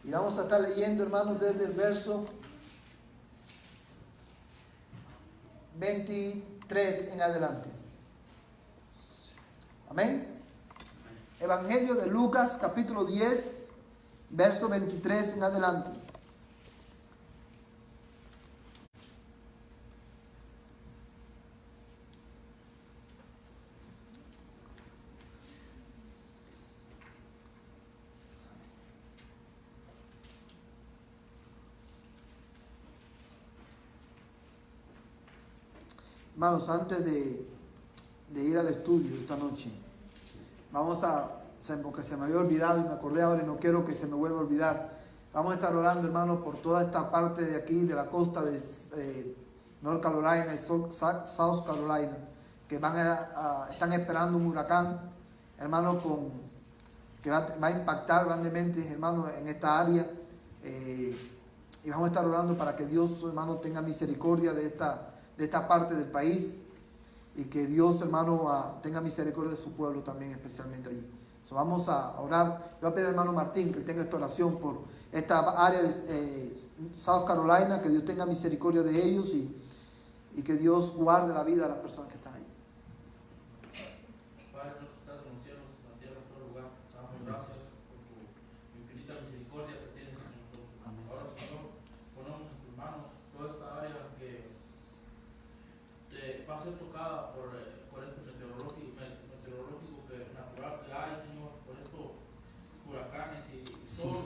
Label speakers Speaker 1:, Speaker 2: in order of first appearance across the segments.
Speaker 1: Y vamos a estar leyendo, hermanos, desde el verso 23 en adelante. Amén. Evangelio de Lucas, capítulo 10, verso 23 en adelante. Hermanos, antes de ir al estudio esta noche, porque se me había olvidado y me acordé ahora y no quiero que se me vuelva a olvidar. Vamos a estar orando, hermanos, por toda esta parte de aquí, de la costa de North Carolina y South Carolina, que están esperando un huracán, hermanos, que va a impactar grandemente, hermanos, en esta área. Y vamos a estar orando para que Dios, hermanos, tenga misericordia de esta parte del país, y que Dios, hermano, tenga misericordia de su pueblo también, especialmente allí. Vamos a orar. Yo voy a pedir al hermano Martín que tenga esta oración por esta área de South Carolina, que Dios tenga misericordia de ellos y que Dios guarde la vida de las personas que están ahí.
Speaker 2: Padre nuestro que estás en los cielos, en la tierra, en todo lugar, te damos gracias por tu infinita misericordia que tienes en nosotros. Amén. Ahora, Señor, ponemos en tus manos toda esta área que va a ser tocada por este meteorológico natural que hay, Señor, por estos huracanes y todo lo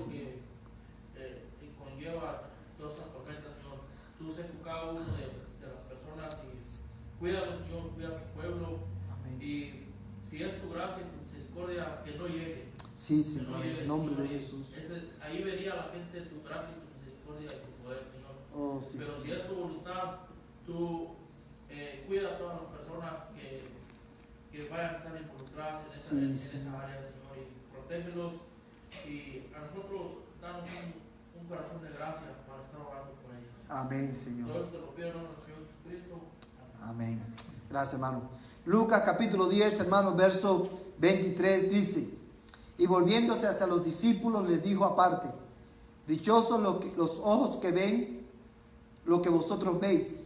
Speaker 2: que conlleva todas estas tormentas, Señor. Tú sé con cada uno de las personas y cuídalo, Señor, cuida a tu pueblo. Amén. Y si es tu gracia y tu misericordia, que no llegue.
Speaker 1: Sí, Señor, en el nombre de Jesús.
Speaker 2: Ahí vería la gente tu gracia y tu misericordia y tu poder, Señor.
Speaker 1: Oh, sí,
Speaker 2: pero
Speaker 1: Señor.
Speaker 2: Si es tu voluntad, tú cuida a todas las personas que vayan a estar involucradas en esa área, Señor, y protégelos. Y a nosotros danos un corazón de gracia para estar orando por ellos.
Speaker 1: Amén, Señor.
Speaker 2: Todo esto te lo pido en nombre de Señor Jesucristo.
Speaker 1: Amén. Gracias, hermano. Lucas capítulo 10, hermano, verso 23 dice: y volviéndose hacia los discípulos les dijo aparte: dichosos los ojos que ven lo que vosotros veis.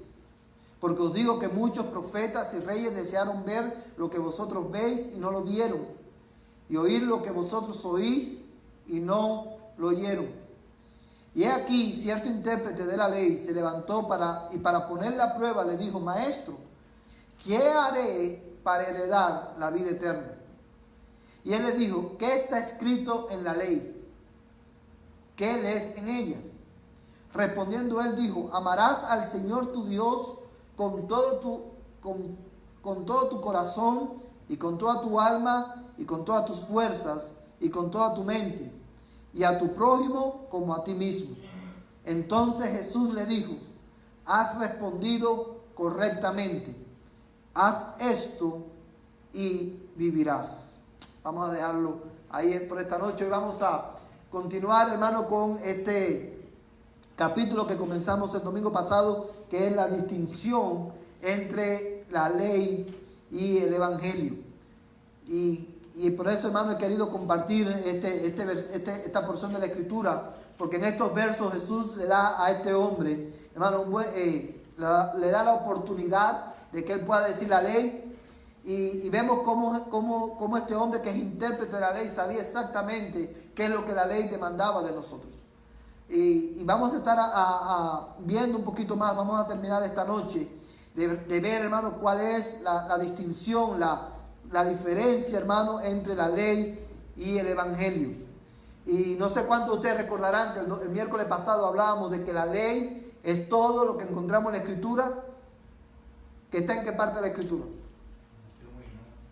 Speaker 1: Porque os digo que muchos profetas y reyes desearon ver lo que vosotros veis y no lo vieron, y oír lo que vosotros oís y no lo oyeron. Y he aquí, cierto intérprete de la ley se levantó para poner la prueba, le dijo: maestro, ¿qué haré para heredar la vida eterna? Y él le dijo: ¿qué está escrito en la ley? ¿Qué lees en ella? Respondiendo él dijo: amarás al Señor tu Dios con todo tu corazón y con toda tu alma y con todas tus fuerzas y con toda tu mente, y a tu prójimo como a ti mismo. Entonces Jesús le dijo: has respondido correctamente, haz esto y vivirás. Vamos a dejarlo ahí por esta noche. Hoy vamos a continuar, hermano, con este capítulo que comenzamos el domingo pasado, que es la distinción entre la ley y el evangelio. Y por eso, hermano, he querido compartir esta porción de la escritura, porque en estos versos Jesús le da a este hombre, hermano, le da la oportunidad de que él pueda decir la ley. Y vemos cómo este hombre, que es intérprete de la ley, sabía exactamente qué es lo que la ley demandaba de nosotros. Y vamos a estar viendo un poquito más. Vamos a terminar esta noche de ver, hermano, cuál es la distinción, la diferencia, hermano, entre la ley y el evangelio. Y no sé cuántos de ustedes recordarán que el miércoles pasado hablábamos de que la ley es todo lo que encontramos en la escritura. ¿Que está en qué parte de la escritura?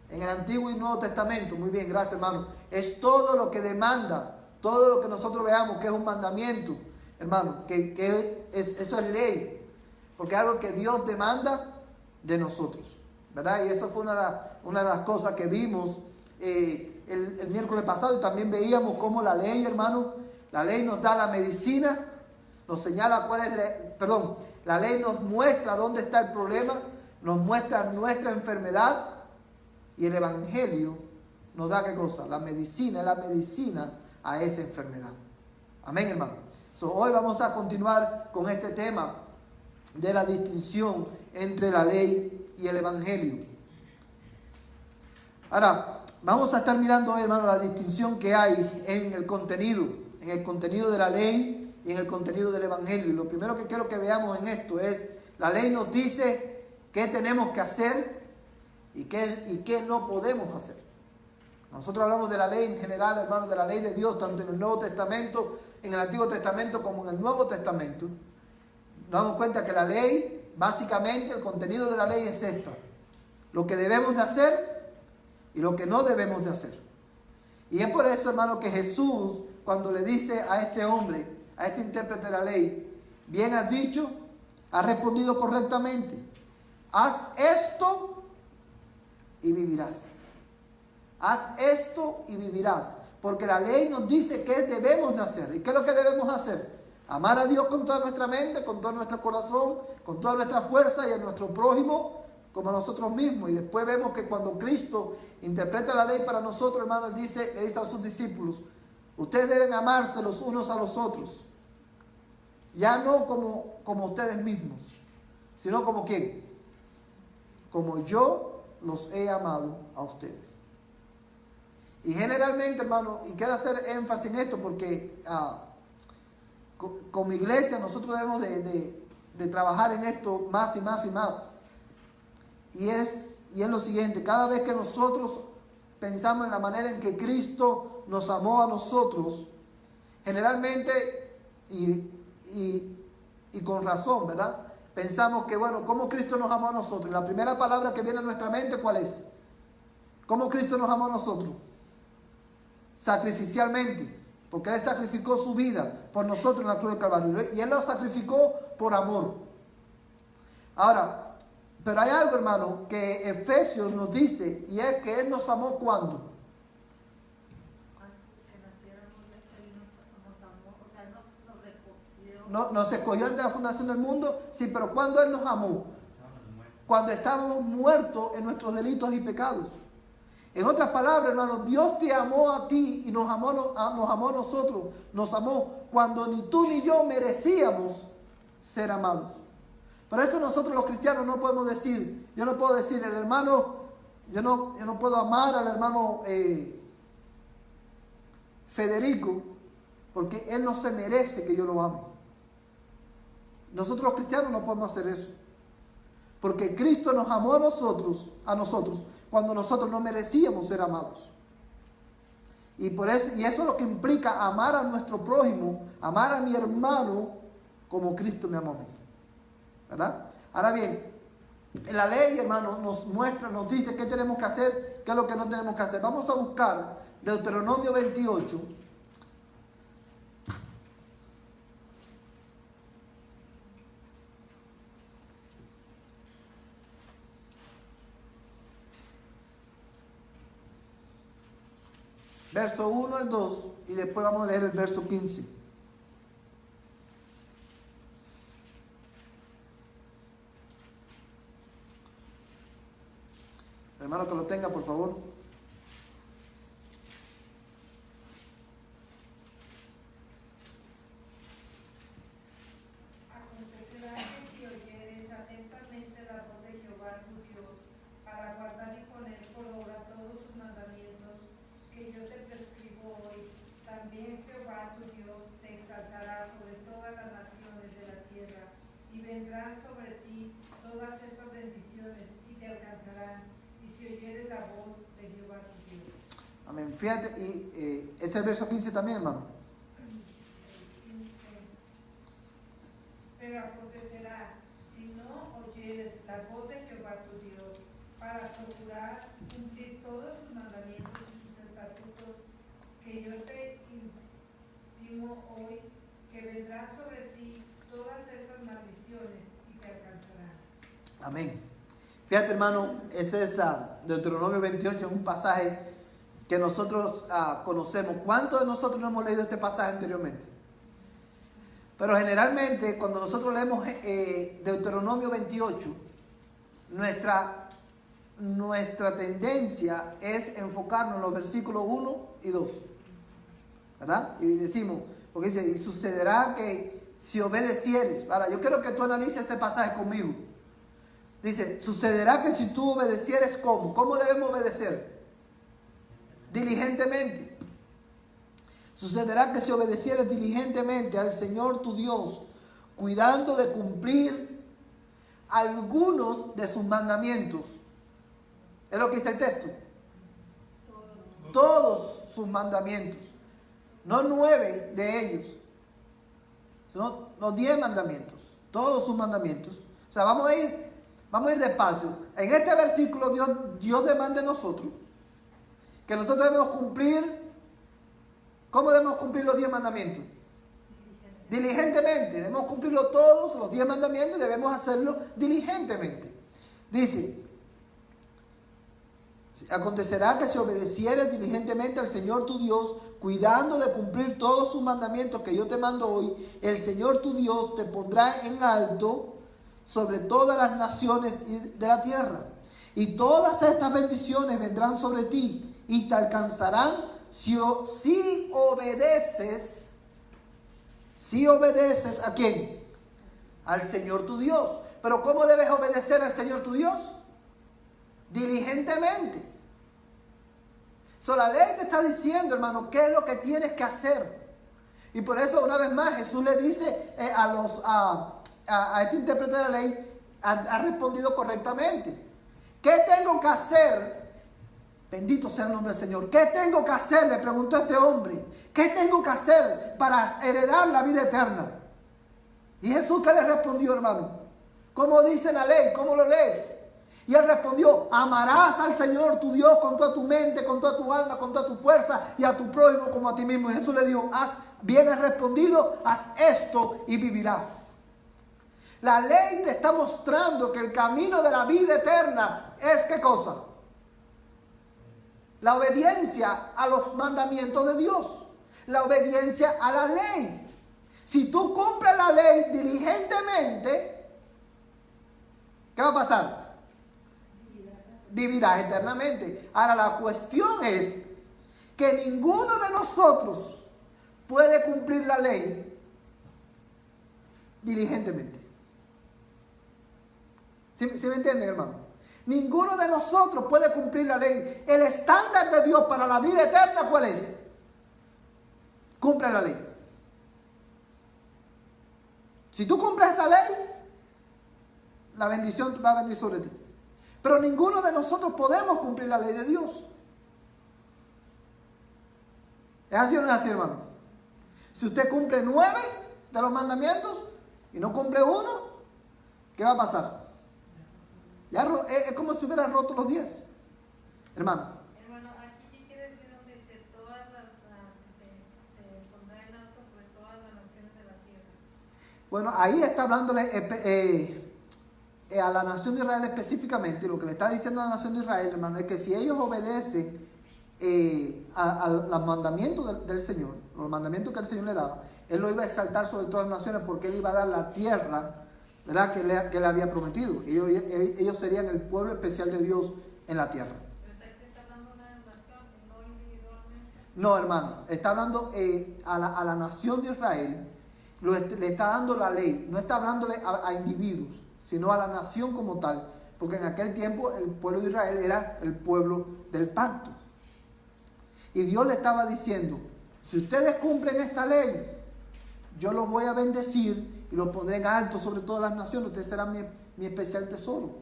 Speaker 1: En el Antiguo y Nuevo Testamento. Muy bien, gracias, hermano. Es todo lo que demanda, todo lo que nosotros veamos que es un mandamiento, hermano, eso es ley, porque es algo que Dios demanda de nosotros, ¿verdad? Y eso fue una de las cosas que vimos el miércoles pasado. Y también veíamos cómo la ley, hermano, la ley nos da la medicina, nos señala la ley nos muestra dónde está el problema, nos muestra nuestra enfermedad, y el evangelio nos da ¿qué cosa? La medicina a esa enfermedad. Amén, hermano. Hoy vamos a continuar con este tema de la distinción entre la ley y el evangelio. Ahora, vamos a estar mirando hoy, hermano, la distinción que hay en el contenido de la ley y en el contenido del evangelio. Y lo primero que quiero que veamos en esto es, la ley nos dice qué tenemos que hacer y qué no podemos hacer. Nosotros hablamos de la ley en general, hermano, de la ley de Dios, tanto en el Nuevo Testamento, en el Antiguo Testamento como en el Nuevo Testamento. Nos damos cuenta que la ley, básicamente, el contenido de la ley es esto: lo que debemos de hacer y lo que no debemos de hacer. Y es por eso, hermano, que Jesús, cuando le dice a este hombre, a este intérprete de la ley, bien has dicho, ha respondido correctamente, haz esto y vivirás. Haz esto y vivirás. Porque la ley nos dice qué debemos de hacer. ¿Y qué es lo que debemos hacer? Amar a Dios con toda nuestra mente, con todo nuestro corazón, con toda nuestra fuerza y a nuestro prójimo como a nosotros mismos. Y después vemos que cuando Cristo interpreta la ley para nosotros, hermano, le dice a sus discípulos, ustedes deben amarse los unos a los otros. Ya no como ustedes mismos, sino como ¿quién? Como yo los he amado a ustedes. Y generalmente, hermano, y quiero hacer énfasis en esto porque como iglesia nosotros debemos de trabajar en esto más y más y más. Y es lo siguiente: cada vez que nosotros pensamos en la manera en que Cristo nos amó a nosotros, generalmente, y con razón, ¿verdad? Pensamos que, bueno, ¿cómo Cristo nos amó a nosotros? Y la primera palabra que viene a nuestra mente, ¿cuál es? ¿Cómo Cristo nos amó a nosotros? Sacrificialmente, porque Él sacrificó su vida por nosotros en la cruz del Calvario, y Él lo sacrificó por amor. Ahora, pero hay algo, hermano, que Efesios nos dice, y es que Él nos amó ¿cuándo? Nos escogió antes de la fundación del mundo, sí, pero ¿cuándo Él nos amó? Cuando estábamos muertos en nuestros delitos y pecados. En otras palabras, hermano, Dios te amó a ti y nos amó a nosotros. Nos amó cuando ni tú ni yo merecíamos ser amados. Por eso nosotros los cristianos no podemos decir, yo no puedo decir, el hermano, yo no puedo amar al hermano Federico, porque él no se merece que yo lo ame. Nosotros los cristianos no podemos hacer eso. Porque Cristo nos amó a nosotros, cuando nosotros no merecíamos ser amados. Y eso es lo que implica amar a nuestro prójimo, amar a mi hermano como Cristo me amó a mí. ¿Verdad? Ahora bien, la ley, hermano, nos dice qué tenemos que hacer, qué es lo que no tenemos que hacer. Vamos a buscar Deuteronomio 28. Verso 1 al 2, y después vamos a leer el verso 15. Hermano, que lo tenga, por favor.
Speaker 3: Acontecerá que si oyeres atentamente la voz de Jehová tu Dios, para guardar y poner por obra todos sus mandamientos que yo te prescribo hoy, también Jehová tu Dios te exaltará sobre todas las naciones de la tierra, y vendrán sobre ti todas estas bendiciones y te alcanzarán, y si oyeres la voz de Jehová tu Dios.
Speaker 1: Amén. Fíjate, y es el verso 15 también, hermano.
Speaker 3: Pero acontecerá, si no oyeres la voz de Jehová tu Dios, para procurar cumplir todos sus mandamientos y sus estatutos que yo te intimo hoy, que vendrán sobre ti todas estas maldiciones y te alcanzarán.
Speaker 1: Amén. Fíjate, hermano, ese es Deuteronomio 28, es un pasaje que nosotros conocemos. ¿Cuántos de nosotros no hemos leído este pasaje anteriormente? Pero generalmente cuando nosotros leemos Deuteronomio 28, nuestra tendencia es enfocarnos en los versículos 1 y 2. ¿Verdad? Y decimos, Porque dice, y sucederá que si obedecieres. Ahora, yo quiero que tú analices este pasaje conmigo. Dice, sucederá que si tú obedecieres, ¿cómo? ¿Cómo debemos obedecer? Diligentemente. Sucederá que si obedecieres diligentemente al Señor tu Dios, cuidando de cumplir algunos de sus mandamientos. Es lo que dice el texto. Todos sus mandamientos. No 9 de ellos, sino los 10 mandamientos. Todos sus mandamientos. O sea, vamos a ir despacio. En este versículo Dios demanda de nosotros que nosotros debemos cumplir. ¿Cómo debemos cumplir los 10 mandamientos? Diligentemente. Debemos cumplirlo todos, los 10 mandamientos, y debemos hacerlo diligentemente. Dice, acontecerá que si obedecieres diligentemente al Señor tu Dios, cuidando de cumplir todos sus mandamientos que yo te mando hoy, el Señor tu Dios te pondrá en alto sobre todas las naciones de la tierra. Y todas estas bendiciones vendrán sobre ti y te alcanzarán si obedeces. Si obedeces ¿a quién? Al Señor tu Dios. Pero ¿cómo debes obedecer al Señor tu Dios? Diligentemente. La ley te está diciendo, hermano, qué es lo que tienes que hacer. Y por eso, una vez más, Jesús le dice a este intérprete de la ley, ha respondido correctamente. ¿Qué tengo que hacer? Bendito sea el nombre del Señor. ¿Qué tengo que hacer? Le preguntó a este hombre. ¿Qué tengo que hacer para heredar la vida eterna? Y Jesús, ¿qué le respondió, hermano? ¿Cómo dice la ley? ¿Cómo lo lees? Y él respondió, amarás al Señor tu Dios con toda tu mente, con toda tu alma, con toda tu fuerza, y a tu prójimo como a ti mismo. Y Jesús le dijo, bien has respondido, haz esto y vivirás. La ley te está mostrando que el camino de la vida eterna es ¿qué cosa? La obediencia a los mandamientos de Dios. La obediencia a la ley. Si tú cumples la ley diligentemente, ¿qué va a pasar? Vivirás eternamente. Ahora la cuestión es que ninguno de nosotros puede cumplir la ley diligentemente. ¿Sí me entienden, hermano? Ninguno de nosotros puede cumplir la ley. El estándar de Dios para la vida eterna, ¿cuál es? Cumple la ley. Si tú cumples esa ley, la bendición va a venir sobre ti. Pero ninguno de nosotros podemos cumplir la ley de Dios. ¿Es así o no es así, hermano? Si usted cumple 9 de los mandamientos y no cumple uno, ¿qué va a pasar? Ya es como si hubiera roto los 10. Hermano.
Speaker 3: Hermano, aquí quiere decir donde dice todas las se pondrá en alto sobre todas las naciones de la tierra.
Speaker 1: Bueno, ahí está hablándole a la nación de Israel específicamente. Lo que le está diciendo a la nación de Israel, hermano, es que si ellos obedecen a los mandamientos del Señor, los mandamientos que el Señor le daba, Él lo iba a exaltar sobre todas las naciones porque Él iba a dar la tierra, ¿verdad?, que le había prometido. Ellos serían el pueblo especial de Dios en la tierra.
Speaker 3: ¿Pero está hablando de una nación, no individualmente?
Speaker 1: No, hermano, está hablando a la nación de Israel, le está dando la ley, no está hablándole a individuos, sino a la nación como tal, porque en aquel tiempo el pueblo de Israel era el pueblo del pacto. Y Dios le estaba diciendo, si ustedes cumplen esta ley, yo los voy a bendecir y los pondré en alto sobre todas las naciones, ustedes serán mi especial tesoro.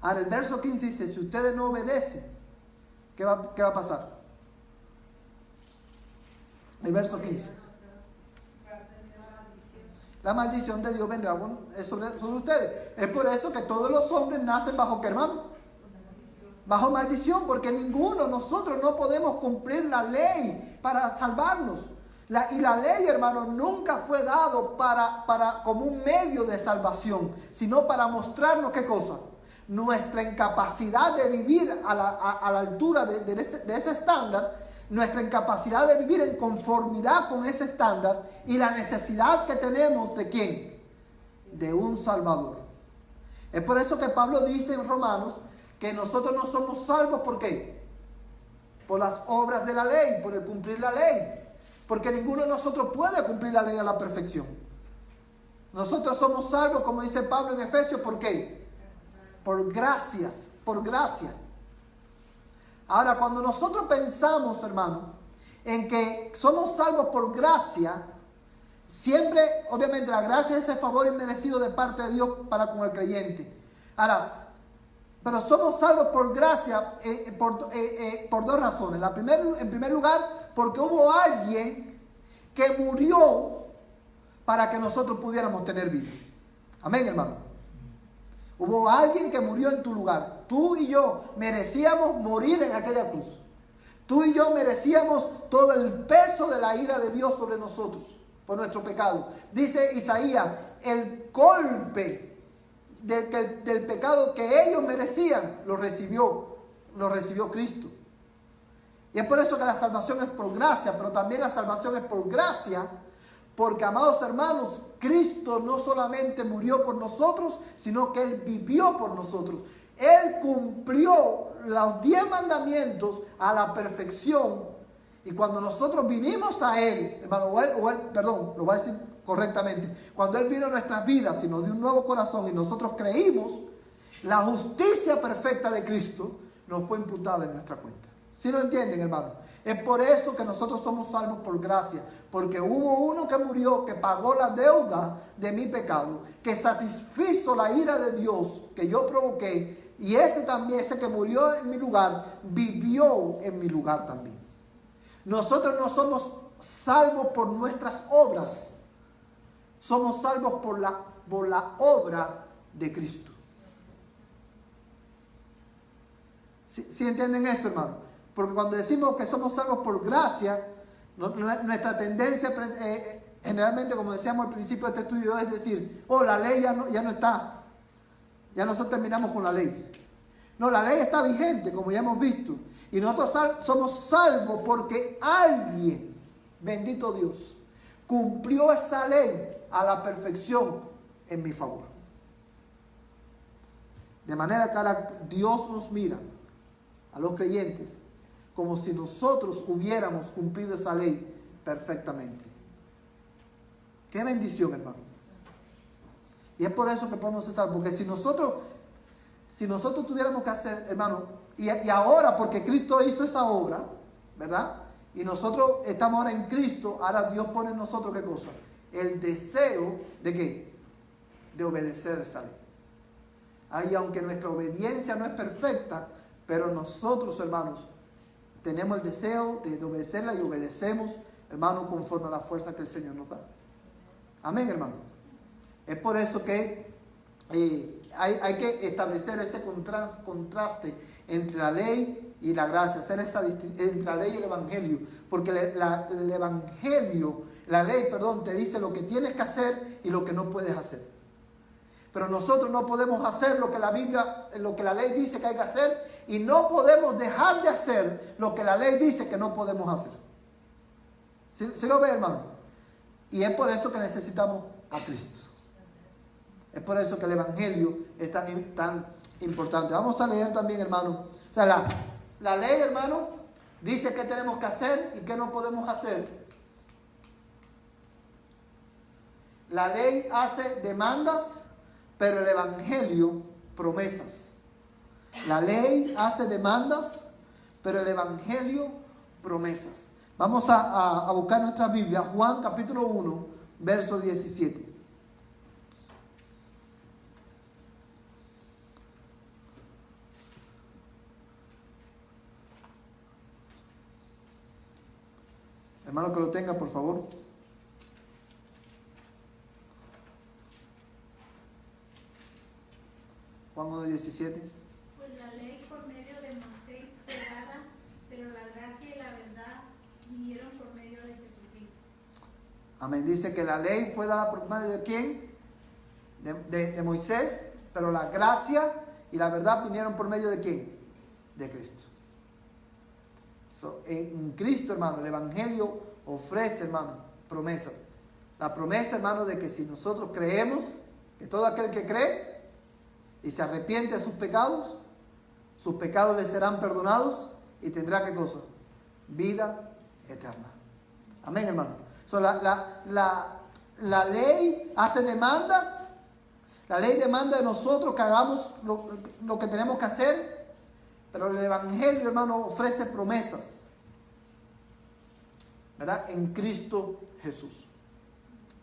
Speaker 1: Ahora el verso 15 dice, si ustedes no obedecen, ¿qué va a pasar? El verso 15. La maldición de Dios vendrá sobre ustedes. Es por eso que todos los hombres nacen bajo ¿qué, hermano? Bajo maldición, porque nosotros no podemos cumplir la ley para salvarnos. Y la ley, hermano, nunca fue dado como un medio de salvación, sino para mostrarnos ¿qué cosa? Nuestra incapacidad de vivir a la altura de ese estándar, nuestra incapacidad de vivir en conformidad con ese estándar y la necesidad que tenemos ¿de quién? De un Salvador. Es por eso que Pablo dice en Romanos que nosotros no somos salvos, ¿por qué? Por las obras de la ley, por el cumplir la ley. Porque ninguno de nosotros puede cumplir la ley a la perfección. Nosotros somos salvos, como dice Pablo en Efesios, ¿por qué? Por gracias, por gracia. Ahora, cuando nosotros pensamos, hermano, en que somos salvos por gracia, siempre, obviamente, la gracia es ese favor inmerecido de parte de Dios para con el creyente. Ahora, pero somos salvos por gracia por dos razones. En primer lugar, porque hubo alguien que murió para que nosotros pudiéramos tener vida. Amén, hermano. Hubo alguien que murió en tu lugar. Tú y yo merecíamos morir en aquella cruz. Tú y yo merecíamos todo el peso de la ira de Dios sobre nosotros por nuestro pecado. Dice Isaías, el golpe del pecado que ellos merecían lo recibió Cristo. Y es por eso que la salvación es por gracia, pero también la salvación es por gracia, porque, amados hermanos, Cristo no solamente murió por nosotros, sino que Él vivió por nosotros. Él cumplió los 10 mandamientos a la perfección. Y cuando nosotros vinimos a Él, hermano, perdón, lo voy a decir correctamente, cuando Él vino a nuestras vidas y nos dio un nuevo corazón y nosotros creímos, la justicia perfecta de Cristo nos fue imputada en nuestra cuenta. ¿Sí lo entienden, hermano? Es por eso que nosotros somos salvos por gracia, porque hubo uno que murió, que pagó la deuda de mi pecado, que satisfizo la ira de Dios que yo provoqué, y ese que murió en mi lugar, vivió en mi lugar también. Nosotros no somos salvos por nuestras obras, somos salvos por la obra de Cristo. ¿Sí entienden esto, hermano? Porque cuando decimos que somos salvos por gracia, nuestra tendencia generalmente, como decíamos al principio de este estudio, es decir, la ley ya no está. Ya nosotros terminamos con la ley. No, la ley está vigente, como ya hemos visto. Y nosotros somos salvos porque alguien, bendito Dios, cumplió esa ley a la perfección en mi favor. De manera que ahora Dios nos mira a los creyentes como si nosotros hubiéramos cumplido esa ley perfectamente. Qué bendición, hermano. Y es por eso que podemos ser salvos, porque si nosotros tuviéramos que hacer, hermano, y ahora porque Cristo hizo esa obra, ¿verdad? Y nosotros estamos ahora en Cristo, ahora Dios pone en nosotros, ¿qué cosa? El deseo de ¿qué? De obedecer esa ley. Ahí, aunque nuestra obediencia no es perfecta, pero nosotros, hermanos, tenemos el deseo de obedecerla y obedecemos, hermano, conforme a la fuerza que el Señor nos da. Amén, hermano. Es por eso que hay que establecer ese contraste entre la ley y la gracia, hacer esa distinción entre la ley y el Evangelio, porque el Evangelio, la ley, te dice lo que tienes que hacer y lo que no puedes hacer. Pero nosotros no podemos hacer lo que la ley dice que hay que hacer, y no podemos dejar de hacer lo que la ley dice que no podemos hacer. ¿Sí lo ve, hermano? Y es por eso que necesitamos a Cristo. Es por eso que el Evangelio es tan importante. Vamos a leer también, hermano. O sea, la ley, hermano, dice qué tenemos que hacer y qué no podemos hacer. La ley hace demandas, pero el Evangelio promesas. La ley hace demandas, pero el Evangelio promesas. Vamos a buscar nuestra Biblia, Juan capítulo 1, verso 17. Hermano que lo tenga, por favor. Juan 1, 17.
Speaker 4: Pues la ley por medio de Moisés fue dada, pero la gracia y la verdad vinieron por medio de Jesucristo.
Speaker 1: Amén. Dice que la ley fue dada por medio de ¿quién? De Moisés, pero la gracia y la verdad vinieron por medio de ¿quién? De Cristo. En Cristo, hermano, el Evangelio ofrece, hermano, promesas. La promesa, hermano, de que si nosotros creemos, que todo aquel que cree y se arrepiente de sus pecados le serán perdonados y tendrá ¿qué cosa? Vida eterna. Amén, hermano. So, la ley hace demandas. La ley demanda de nosotros que hagamos lo que tenemos que hacer. Pero el Evangelio, hermano, ofrece promesas, ¿verdad? En Cristo Jesús.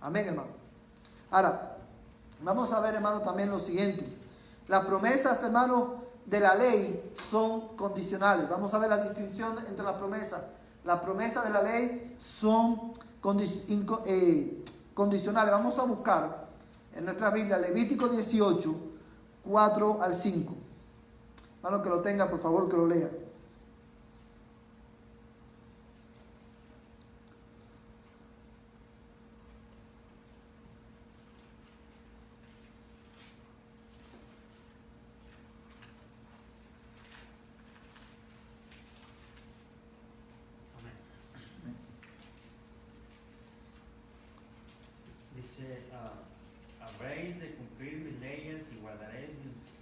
Speaker 1: Amén, hermano. Ahora, vamos a ver, hermano, también lo siguiente. Las promesas, hermano, de la ley son condicionales. Vamos a ver la distinción entre las promesas. Las promesas de la ley son condicionales. Vamos a buscar en nuestra Biblia Levítico 18, 4 al 5. Hermano, que lo tenga, por favor, que lo lea.
Speaker 5: Dice, habréis de cumplir mis leyes y guardaréis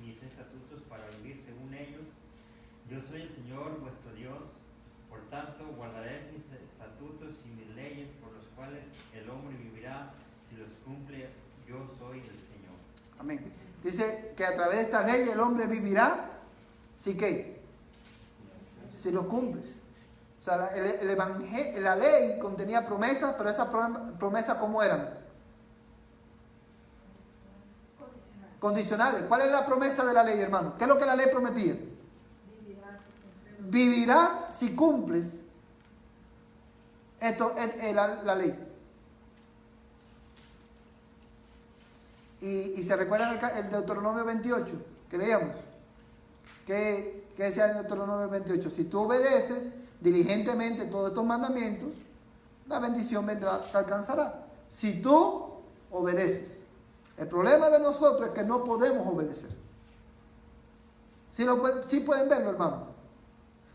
Speaker 5: mis estatutos para vivir según ellos. Yo soy el Señor vuestro Dios, por tanto guardaréis mis estatutos y mis leyes, por los cuales el hombre vivirá si los cumple. Yo soy el Señor.
Speaker 1: Amén. Dice que a través de esta ley el hombre vivirá, ¿sí qué? Si los cumples. O sea, la ley contenía promesas, pero esas promesas, ¿cómo eran? Condicionales. ¿Cuál es la promesa de la ley, hermano? ¿Qué es lo que la ley prometía? Vivirás si cumples. Esto es la ley. Y se recuerdan el Deuteronomio 28 que leíamos. ¿Qué decía el Deuteronomio 28? Si tú obedeces diligentemente todos estos mandamientos, la bendición vendrá, te alcanzará. Si tú obedeces. El problema de nosotros es que no podemos obedecer. ¿Sí pueden verlo, hermano?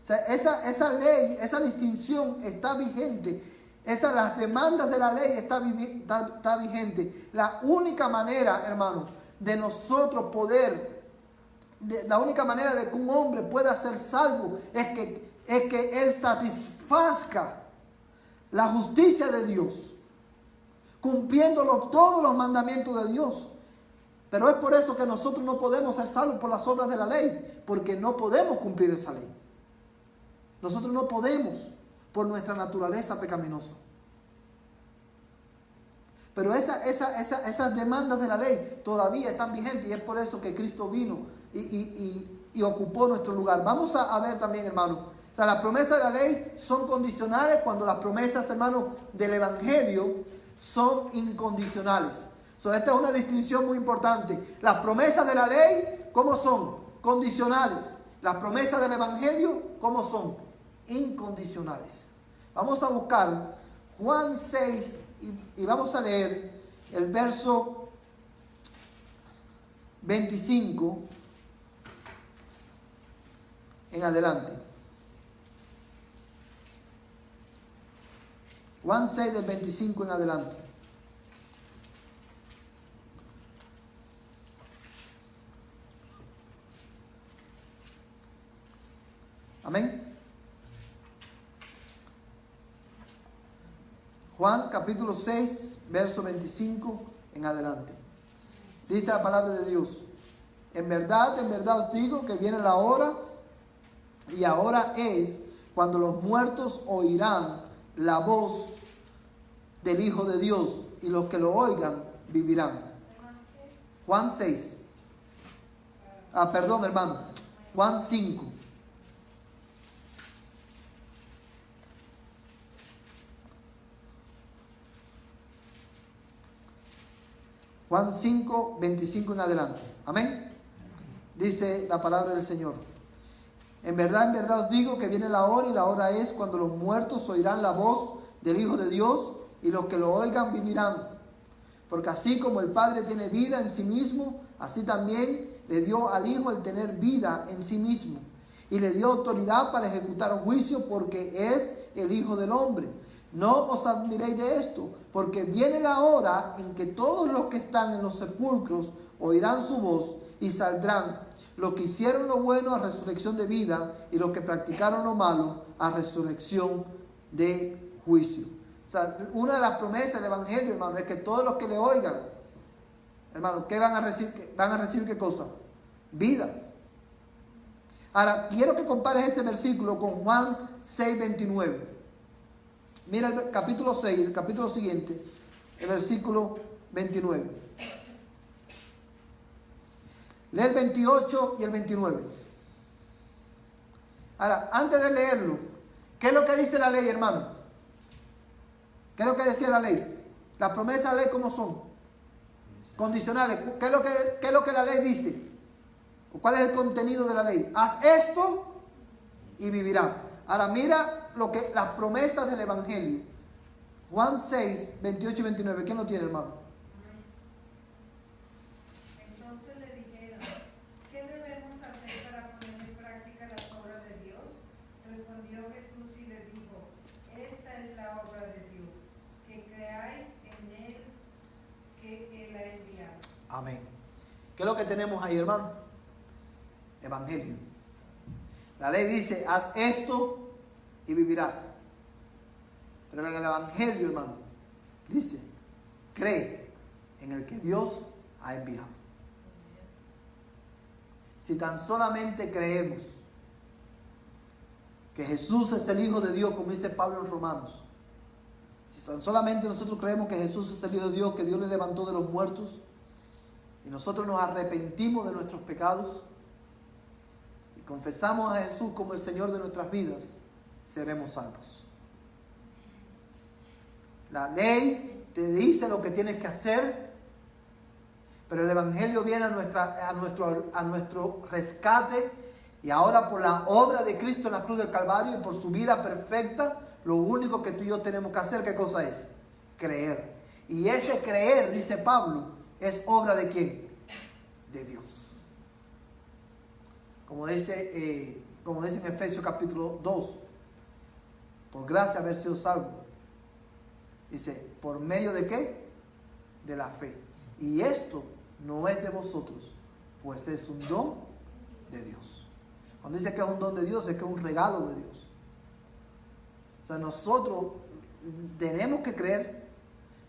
Speaker 1: O sea, esa ley, esa distinción está vigente. Las demandas de la ley está vigente. La única manera, hermano, de nosotros poder, la única manera de que un hombre pueda ser salvo es que él satisfazca la justicia de Dios, cumpliendo todos los mandamientos de Dios. Pero es por eso que nosotros no podemos ser salvos por las obras de la ley, porque no podemos cumplir esa ley. Nosotros no podemos por nuestra naturaleza pecaminosa. Pero esas demandas de la ley todavía están vigentes, y es por eso que Cristo vino y ocupó nuestro lugar. Vamos a ver también, hermano. O sea, las promesas de la ley son condicionales cuando las promesas, hermano, del Evangelio son incondicionales. Esta es una distinción muy importante. Las promesas de la ley, ¿cómo son? Condicionales. Las promesas del Evangelio, ¿cómo son? Incondicionales. Vamos a buscar Juan 6 y vamos a leer el verso 25 en adelante. Juan 6 del 25 en adelante. Amén. Juan capítulo 6, verso 25 en adelante. Dice la palabra de Dios: en verdad os digo que viene la hora, y ahora es, cuando los muertos oirán la voz del Hijo de Dios, y los que lo oigan vivirán. Juan 6. Perdón, hermano. Juan 5. Juan 5, 25 en adelante. Amén. Dice la palabra del Señor: en verdad os digo que viene la hora, y la hora es cuando los muertos oirán la voz del Hijo de Dios, y los que lo oigan vivirán. Porque así como el Padre tiene vida en sí mismo, así también le dio al Hijo el tener vida en sí mismo. Y le dio autoridad para ejecutar juicio, porque es el Hijo del Hombre. No os admiréis de esto, porque viene la hora en que todos los que están en los sepulcros oirán su voz y saldrán. Los que hicieron lo bueno a resurrección de vida, y los que practicaron lo malo a resurrección de juicio. O sea, una de las promesas del Evangelio, hermano, es que todos los que le oigan, hermano, ¿qué van a recibir? ¿Van a recibir qué cosa? Vida. Ahora, quiero que compares ese versículo con Juan 6:29. Mira el capítulo 6, el capítulo siguiente, el versículo 29. Lee el 28 y el 29. Ahora, antes de leerlo, ¿qué es lo que dice la ley, hermano? ¿Qué es lo que decía la ley? Las promesas de la ley, ¿cómo son? Condicionales. ¿Qué es lo que la ley dice? ¿Cuál es el contenido de la ley? Haz esto y vivirás. Ahora mira las promesas del Evangelio. Juan 6, 28 y 29. ¿Quién lo tiene, hermano?
Speaker 3: Entonces le dijeron, ¿qué debemos hacer para poner en práctica las obras de Dios? Respondió Jesús y les dijo, esta es la obra de Dios, que creáis en Él, que Él ha enviado.
Speaker 1: Amén. ¿Qué es lo que tenemos ahí, hermano? Evangelio. La ley dice, haz esto y vivirás. Pero en el Evangelio, hermano, dice, cree en el que Dios ha enviado. Si tan solamente creemos que Jesús es el Hijo de Dios, como dice Pablo en Romanos, si tan solamente nosotros creemos que Jesús es el Hijo de Dios, que Dios le levantó de los muertos, y nosotros nos arrepentimos de nuestros pecados, y confesamos a Jesús como el Señor de nuestras vidas, seremos salvos. La ley te dice lo que tienes que hacer, pero el Evangelio viene a nuestro rescate, y ahora por la obra de Cristo en la cruz del Calvario y por su vida perfecta, lo único que tú y yo tenemos que hacer, ¿qué cosa es? Creer. Y ese creer, dice Pablo, es obra ¿de quién? De Dios. Como dice en Efesios capítulo 2, por gracia haber sido salvo. Dice, ¿por medio de qué? De la fe. Y esto no es de vosotros, pues es un don de Dios. Cuando dice que es un don de Dios, es que es un regalo de Dios. O sea, nosotros tenemos que creer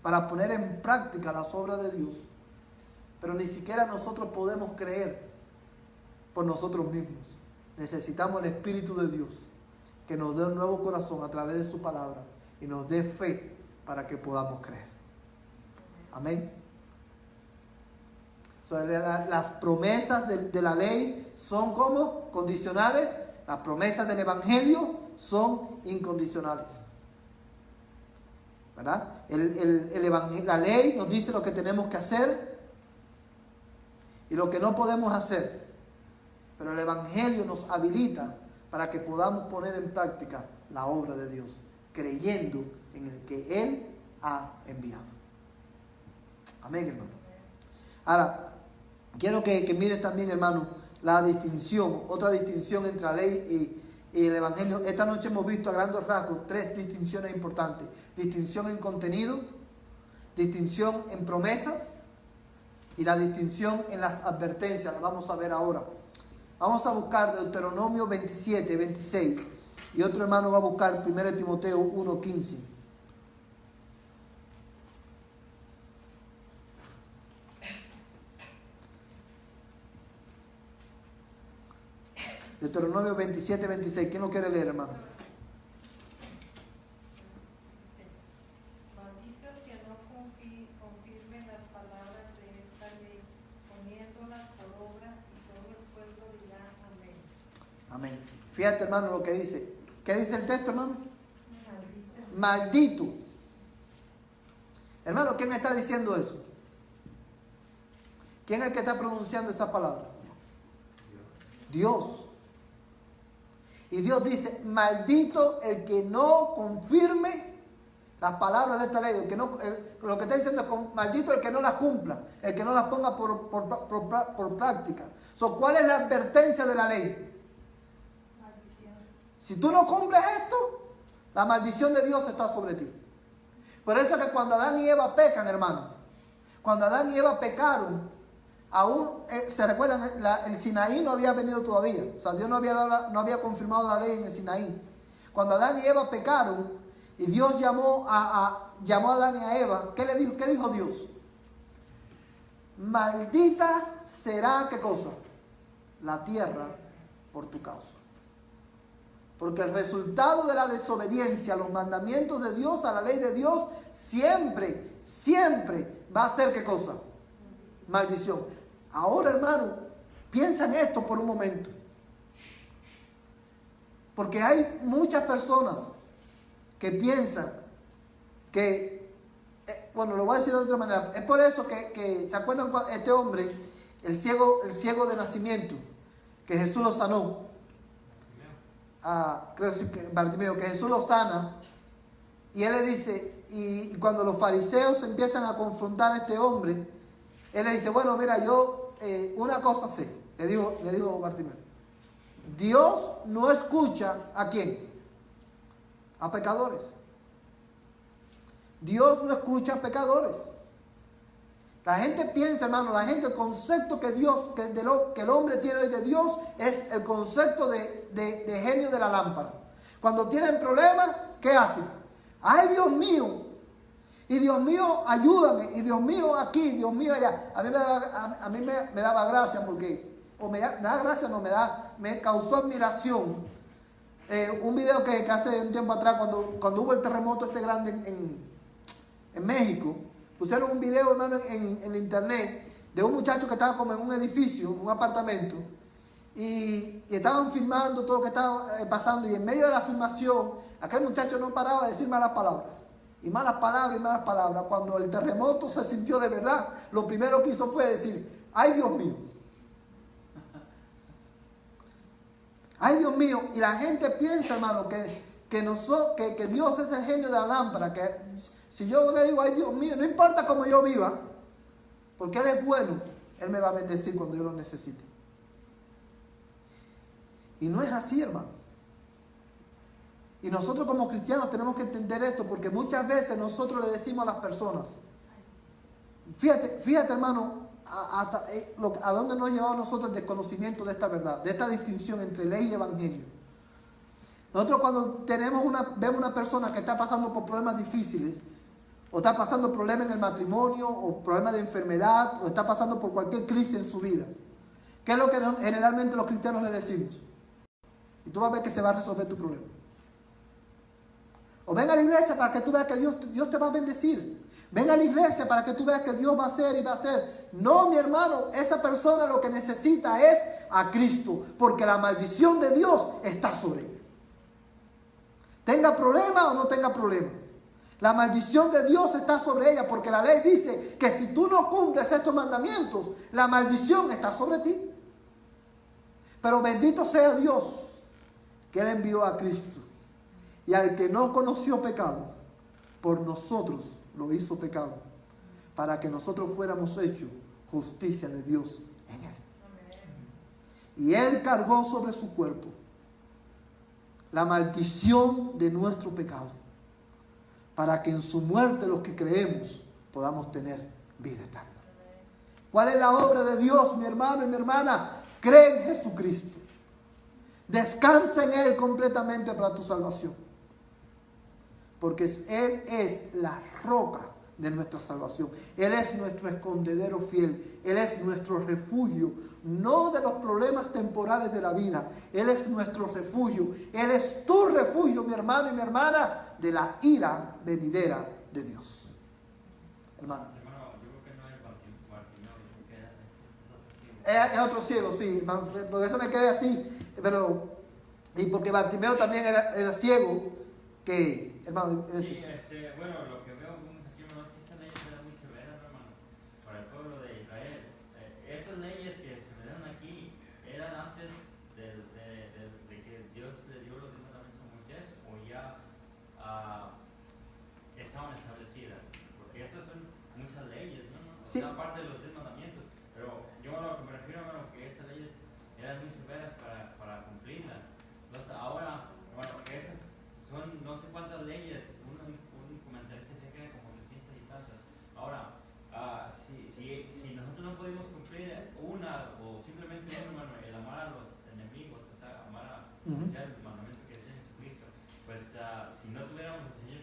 Speaker 1: para poner en práctica las obras de Dios. Pero ni siquiera nosotros podemos creer por nosotros mismos. Necesitamos el Espíritu de Dios que nos dé un nuevo corazón a través de su palabra y nos dé fe para que podamos creer. Amén. O sea, las promesas de la ley son como condicionales. Las promesas del Evangelio son incondicionales. ¿Verdad? La ley nos dice lo que tenemos que hacer y lo que no podemos hacer. Pero el Evangelio nos habilita para que podamos poner en práctica la obra de Dios, creyendo en el que Él ha enviado. Amén, hermano. Ahora, quiero que mires también, hermano, la distinción, otra distinción entre la ley y el Evangelio. Esta noche hemos visto a grandes rasgos 3 distinciones importantes. Distinción en contenido, distinción en promesas y la distinción en las advertencias. La vamos a ver ahora. Vamos a buscar Deuteronomio 27, 26. Y otro hermano va a buscar 1 Timoteo 1, 15. Deuteronomio 27, 26. ¿Quién lo quiere leer, hermano?
Speaker 3: Maldito el que no confirme las palabras de esta ley, poniéndolas por obra, y todo el pueblo dirá amén.
Speaker 1: Amén. Fíjate, hermano, lo que dice. ¿Qué dice el texto, hermano?
Speaker 3: Maldito.
Speaker 1: Maldito. Hermano, ¿quién está diciendo eso? ¿Quién es el que está pronunciando esa palabra? Dios. Y Dios dice, maldito el que no confirme las palabras de esta ley. Lo que está diciendo es maldito el que no las cumpla, el que no las ponga por práctica. ¿Cuál es la advertencia de la ley?
Speaker 3: Maldición.
Speaker 1: Si tú no cumples esto, la maldición de Dios está sobre ti. Por eso es que cuando Adán y Eva pecan, hermano, cuando Adán y Eva pecaron, aún, ¿se recuerdan? El Sinaí no había venido todavía. O sea, Dios no había confirmado la ley en el Sinaí. Cuando Adán y Eva pecaron, y Dios llamó a Adán y a Eva, ¿qué le dijo? ¿Qué dijo Dios? Maldita será, ¿qué cosa? La tierra por tu causa. Porque el resultado de la desobediencia a los mandamientos de Dios, a la ley de Dios, siempre, siempre va a ser, ¿qué cosa? Maldición. Ahora, hermano, piensa en esto por un momento. Porque hay muchas personas que piensan que, bueno, lo voy a decir de otra manera. Es por eso que ¿se acuerdan este hombre, el ciego de nacimiento, que Jesús lo sanó? Creo que Bartimeo, que Jesús lo sana, y él le dice, y cuando los fariseos empiezan a confrontar a este hombre, él le dice, bueno, mira, yo una cosa sé, le digo Bartimeo, Dios no escucha ¿a quién? A pecadores. Dios no escucha a pecadores. La gente piensa, hermano, el concepto que el hombre tiene hoy de Dios es el concepto de genio de la lámpara. Cuando tienen problemas, ¿qué hacen? ¡Ay, Dios mío! Y Dios mío, ayúdame. Y Dios mío aquí, Dios mío allá. A mí me daba gracia porque, me causó admiración. Un video que hace un tiempo atrás, cuando hubo el terremoto grande en México, pusieron un video, hermano, en internet de un muchacho que estaba como en un edificio, un apartamento, y estaban filmando todo lo que estaba pasando, y en medio de la filmación, aquel muchacho no paraba de decir malas palabras. Y malas palabras, y malas palabras. Cuando el terremoto se sintió de verdad, lo primero que hizo fue decir, ¡ay, Dios mío! ¡Ay, Dios mío! Y la gente piensa, hermano, que Dios es el genio de la lámpara, que si yo le digo, ¡ay, Dios mío! No importa cómo yo viva, porque Él es bueno, Él me va a bendecir cuando yo lo necesite. Y no es así, hermano. Y nosotros como cristianos tenemos que entender esto, porque muchas veces nosotros le decimos a las personas, fíjate hermano, a dónde nos ha llevado nosotros el desconocimiento de esta verdad, de esta distinción entre ley y evangelio. Nosotros cuando vemos una persona que está pasando por problemas difíciles, o está pasando problemas en el matrimonio, o problemas de enfermedad, o está pasando por cualquier crisis en su vida, ¿qué es lo que generalmente los cristianos le decimos? Y tú vas a ver que se va a resolver tu problema. O ven a la iglesia para que tú veas que Dios te va a bendecir. Ven a la iglesia para que tú veas que Dios va a hacer y va a hacer. No, mi hermano, esa persona lo que necesita es a Cristo, porque la maldición de Dios está sobre ella. Tenga problema o no tenga problema. La maldición de Dios está sobre ella, porque la ley dice que si tú no cumples estos mandamientos, la maldición está sobre ti. Pero bendito sea Dios, que Él envió a Cristo. Y al que no conoció pecado, por nosotros lo hizo pecado, para que nosotros fuéramos hechos justicia de Dios en Él. Y Él cargó sobre su cuerpo la maldición de nuestro pecado, para que en su muerte los que creemos podamos tener vida eterna. ¿Cuál es la obra de Dios, mi hermano y mi hermana? Cree en Jesucristo. Descansa en Él completamente para tu salvación. Porque Él es la roca de nuestra salvación. Él es nuestro escondedero fiel. Él es nuestro refugio. No de los problemas temporales de la vida. Él es nuestro refugio. Él es tu refugio, mi hermano y mi hermana, de la ira venidera de Dios. Hermano.
Speaker 5: Hermano, yo creo que no es Bartimeo, yo creo que es otro ciego.
Speaker 1: Es otro ciego, sí. Hermano, por eso me quedé así. Y porque Bartimeo también era ciego. Que, hermano,
Speaker 5: sí, bueno, lo que veo aquí, hermano, es que estas leyes eran muy severas, hermano, para el pueblo de Israel. Estas leyes que se me dan aquí eran antes de que Dios le dio los 10 mandamientos a Moisés, o ya estaban establecidas, porque estas son muchas leyes, ¿no?
Speaker 1: Sí.
Speaker 5: Una parte de los 10 mandamientos, pero yo a lo que me refiero, hermano, que estas leyes eran muy severas para cumplirlas. Entonces ahora, bueno, que estas son no sé cuántas leyes, un comentarista decía que eran como 300 y tantas. Ahora, si nosotros no podemos cumplir una o simplemente uno, hermano, el amar a los enemigos, o sea, amar a el mandamiento que es Jesucristo, pues si no tuviéramos el Señor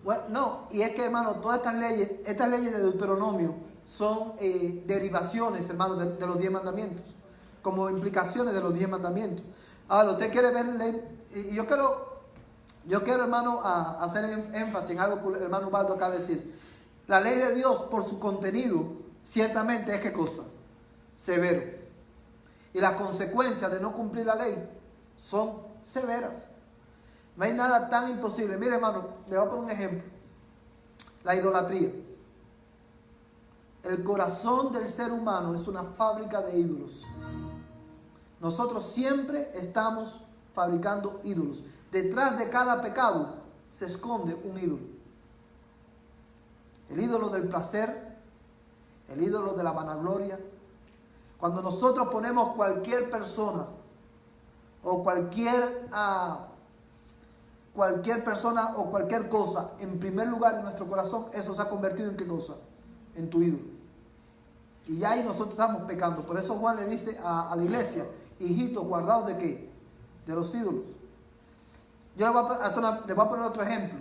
Speaker 1: Bueno, no, y es que, hermano, todas estas leyes de Deuteronomio son derivaciones, hermano, de los 10 mandamientos, como implicaciones de los 10 mandamientos. Ahora, usted quiere ver ley, y yo quiero, hermano, hacer énfasis en algo que el hermano Ubaldo acaba de decir. La ley de Dios, por su contenido, ciertamente es ¿qué cosa? Severo. Y las consecuencias de no cumplir la ley son severas. No hay nada tan imposible. Mire, hermano, le voy a poner un ejemplo. La idolatría. El corazón del ser humano es una fábrica de ídolos. Nosotros siempre estamos fabricando ídolos. Detrás de cada pecado se esconde un ídolo. El ídolo del placer, el ídolo de la vanagloria. Cuando nosotros ponemos cualquier persona o cualquier persona o cualquier cosa en primer lugar en nuestro corazón, eso se ha convertido en ¿qué cosa? En tu ídolo. Y ya ahí nosotros estamos pecando. Por eso Juan le dice a la iglesia, hijitos, guardados ¿de qué? De los ídolos. Yo le voy a poner otro ejemplo,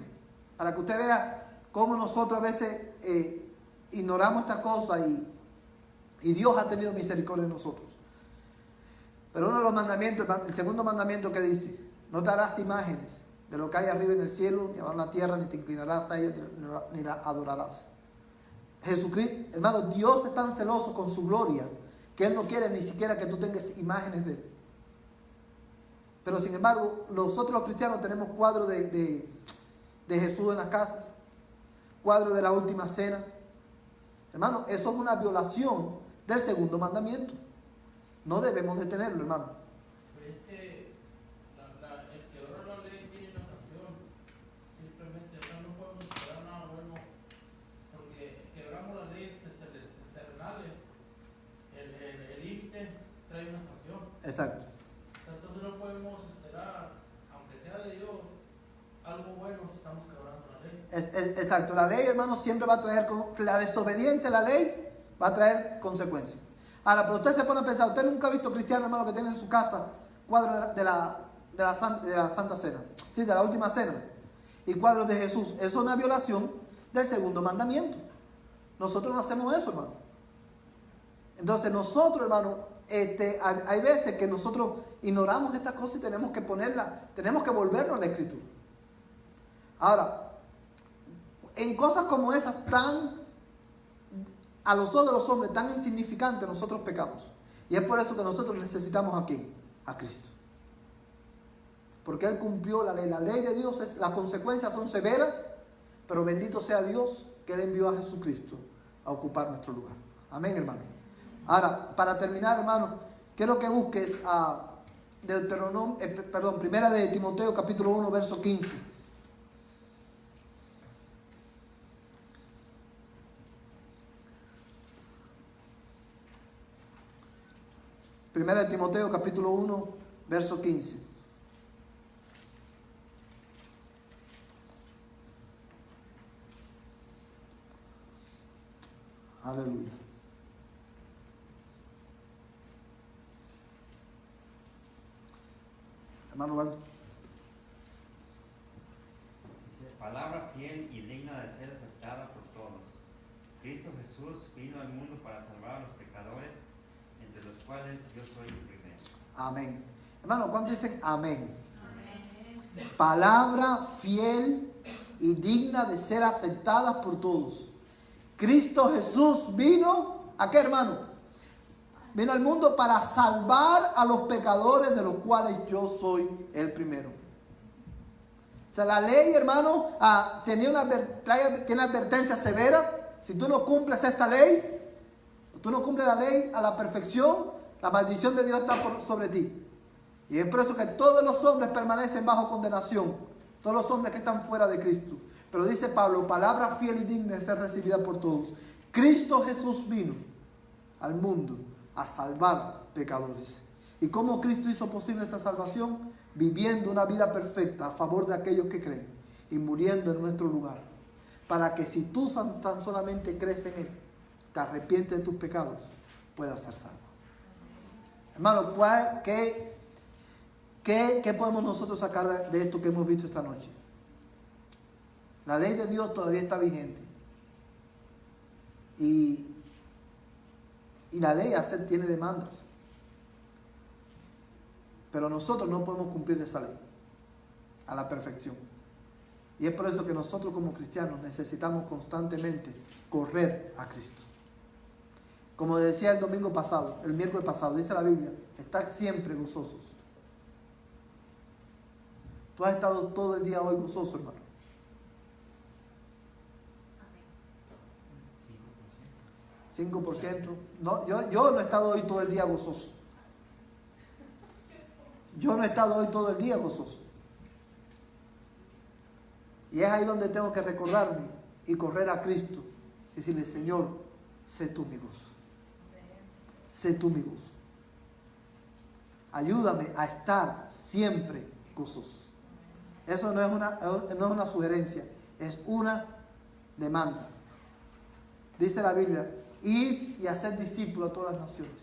Speaker 1: para que usted vea cómo nosotros a veces ignoramos estas cosas y Dios ha tenido misericordia de nosotros. Pero uno de los mandamientos, el segundo mandamiento que dice, no te harás imágenes de lo que hay arriba en el cielo, ni abajo en la tierra, ni te inclinarás a ellos, ni la adorarás. Jesucristo, hermano, Dios es tan celoso con su gloria que Él no quiere ni siquiera que tú tengas imágenes de Él. Pero sin embargo, nosotros los cristianos tenemos cuadros de Jesús en las casas, cuadros de la última cena. Hermano, eso es una violación del segundo mandamiento. No debemos de tenerlo, hermano.
Speaker 2: Pero es que el quebrar la ley tiene una sanción. Simplemente no podemos esperar nada bueno, porque quebramos las leyes terrenales. El límite trae una sanción.
Speaker 1: Exacto.
Speaker 2: Entonces no podemos esperar, aunque sea de Dios, algo bueno si estamos quebrando la ley.
Speaker 1: Exacto. La ley, hermano, siempre va a traer, la desobediencia a la ley va a traer consecuencias. Ahora, pero usted se pone a pensar, usted nunca ha visto cristiano, hermano, que tiene en su casa cuadros de la Santa Cena, sí, de la última cena, y cuadros de Jesús. Eso es una violación del segundo mandamiento. Nosotros no hacemos eso, hermano. Entonces nosotros, hermano, hay veces que nosotros ignoramos estas cosas y tenemos que volvernos a la Escritura. Ahora, en cosas como esas a los ojos de los hombres tan insignificantes, nosotros pecamos. Y es por eso que nosotros necesitamos aquí a Cristo. Porque Él cumplió la ley. La ley de Dios, las consecuencias son severas, pero bendito sea Dios que Él envió a Jesucristo a ocupar nuestro lugar. Amén, hermano. Ahora, para terminar, hermano, quiero que busques Primera de Timoteo, capítulo 1, verso 15. Primera de Timoteo, capítulo 1, verso 15. Aleluya. Hermano Waldo.
Speaker 5: Dice, palabra fiel y digna de ser aceptada por todos. Cristo Jesús vino al mundo para salvar a los pecadores, entre los cuales yo soy el primero. Amén.
Speaker 1: Hermano, ¿cuántos dicen amén?
Speaker 3: Amén.
Speaker 1: Palabra fiel y digna de ser aceptada por todos. Cristo Jesús vino, ¿a qué, hermano? Vino al mundo para salvar a los pecadores, de los cuales yo soy el primero. O sea, la ley, hermano, tiene advertencias severas. Si tú no cumples esta ley, tú no cumples la ley a la perfección, la maldición de Dios está sobre ti. Y es por eso que todos los hombres permanecen bajo condenación. Todos los hombres que están fuera de Cristo. Pero dice Pablo, palabra fiel y digna de ser recibida por todos. Cristo Jesús vino al mundo a salvar pecadores. ¿Y cómo Cristo hizo posible esa salvación? Viviendo una vida perfecta a favor de aquellos que creen y muriendo en nuestro lugar. Para que si tú tan solamente crees en Él, te arrepientes de tus pecados, puedas ser salvo. Hermano, ¿qué podemos nosotros sacar de esto que hemos visto esta noche? La ley de Dios todavía está vigente. Y la ley tiene demandas. Pero nosotros no podemos cumplir esa ley a la perfección. Y es por eso que nosotros como cristianos necesitamos constantemente correr a Cristo. Como decía el miércoles pasado, dice la Biblia, estad siempre gozosos. Tú has estado todo el día hoy gozoso, hermano. 5%. No, yo no he estado hoy todo el día gozoso. Yo no he estado hoy todo el día gozoso. Y es ahí donde tengo que recordarme y correr a Cristo. Y decirle, Señor, sé tú mi gozo. Sé tú mi gozo. Ayúdame a estar siempre gozoso. Eso no es una sugerencia, es una demanda. Dice la Biblia, ir y hacer discípulos a todas las naciones.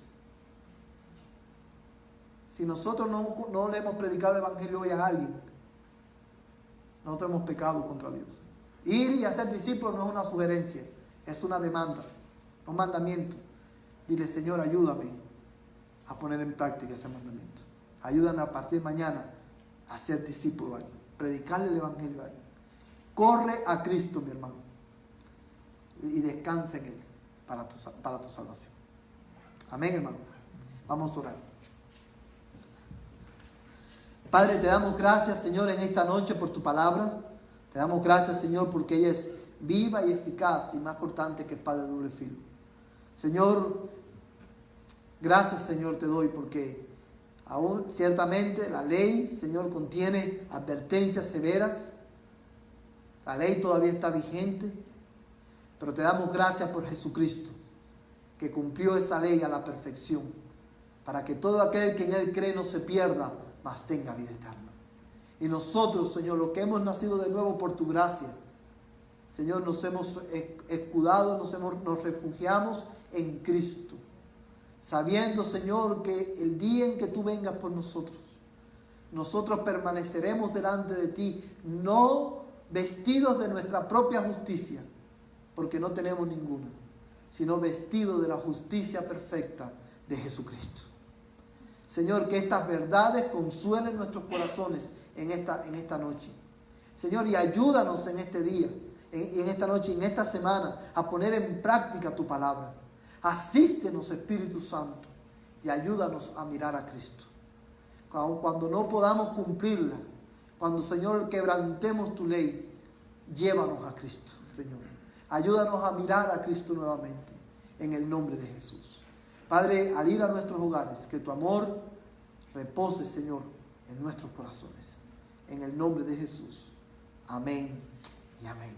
Speaker 1: Si nosotros no le hemos predicado el Evangelio hoy a alguien, nosotros hemos pecado contra Dios. Ir y hacer discípulos no es una sugerencia, es una demanda, un mandamiento. Dile, Señor, ayúdame a poner en práctica ese mandamiento. Ayúdame a partir de mañana a ser discípulo a alguien, predicarle el Evangelio a alguien. Corre a Cristo, mi hermano, y descansa en Él para tu salvación. Amén, hermano. Vamos a orar. Padre, te damos gracias, Señor, en esta noche por tu palabra. Te damos gracias, Señor, porque ella es viva y eficaz y más cortante que espada de doble filo. Señor, gracias, Señor, te doy porque aún ciertamente la ley, Señor, contiene advertencias severas. La ley todavía está vigente, pero te damos gracias por Jesucristo, que cumplió esa ley a la perfección, para que todo aquel que en Él cree no se pierda, mas tenga vida eterna. Y nosotros, Señor, los que hemos nacido de nuevo por tu gracia, Señor, nos hemos escudado, nos refugiamos en Cristo, sabiendo, Señor, que el día en que tú vengas por nosotros permaneceremos delante de ti, no vestidos de nuestra propia justicia, porque no tenemos ninguna, sino vestidos de la justicia perfecta de Jesucristo. Señor, que estas verdades consuelen nuestros corazones en esta noche. Señor, y ayúdanos en este día, en esta noche, en esta semana, a poner en práctica tu palabra. Asístenos, Espíritu Santo, y ayúdanos a mirar a Cristo. Cuando no podamos cumplirla, cuando, Señor, quebrantemos tu ley, llévanos a Cristo, Señor. Ayúdanos a mirar a Cristo nuevamente, en el nombre de Jesús. Padre, al ir a nuestros hogares, que tu amor repose, Señor, en nuestros corazones. En el nombre de Jesús. Amén y amén.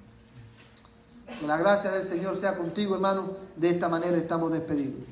Speaker 1: Que la gracia del Señor sea contigo, hermano. De esta manera estamos despedidos.